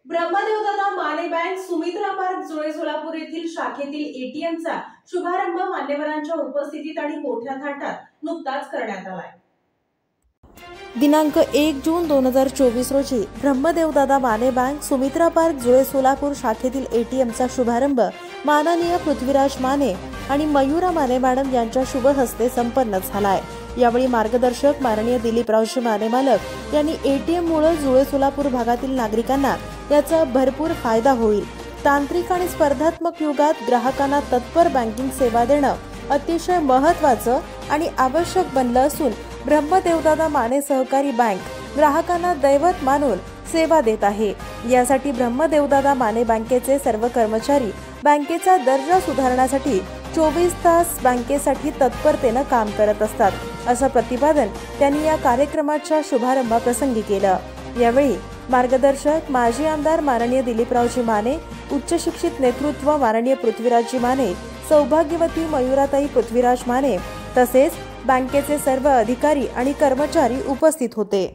ब्रह्मदेवदादा Mane bank Sumitra park जुळे सोलापूर येथील शाखेतील एटीएमचा शुभारंभ मान्यवरांच्या उपस्थितीत आणि मोठ्या थाटात नुकताच करण्यात आलाय। दिनांक 1 जून 2024 रोजी ब्रह्मदेवदादा माने बँक सुमित्रा पार्क जुळे सोलापूर शाखेतील एटीएमचा शुभारंभ माननीय पृथ्वीराज माने आणि मयुरा माने मॅडम यांच्या शुभ हस्ते संपन्न झालाय। यावेळी मार्गदर्शक माननीय दिलीपरावजी माने मालक यांनी एटीएममुळे जुळे सोलापूर भागातील नागरिकांना याचा भरपूर फायदा होईल। तांत्रिक आणि स्पर्धात्मक युगात ग्राहकांना तत्पर बँकिंग सेवा देणं अतिशय महत्त्वाचं आणि आवश्यक बनलं असून ब्रह्मदेवदादा माने सहकारी बँक ग्राहकांना दैवत मानून सेवा देत आहे। यासाठी ब्रह्मदेवदादा माने बँकेचे सर्व कर्मचारी बँकेचा दर्जा सुधारण्यासाठी 24 तास बँकेसाठी तत्परतेने काम करत असतात, असं प्रतिपादन त्यांनी या कार्यक्रमाच्या शुभारंभाप्रसंगी केलं। यावेळी मार्गदर्शक माजी आमदार माननीय दिलीपरावजी माने, उच्च शिक्षित नेतृत्व माननीय पृथ्वीराजजी माने, सौभाग्यवती मयुराताई पृथ्वीराज माने तसेच बँकेचे सर्व अधिकारी आणि कर्मचारी उपस्थित होते।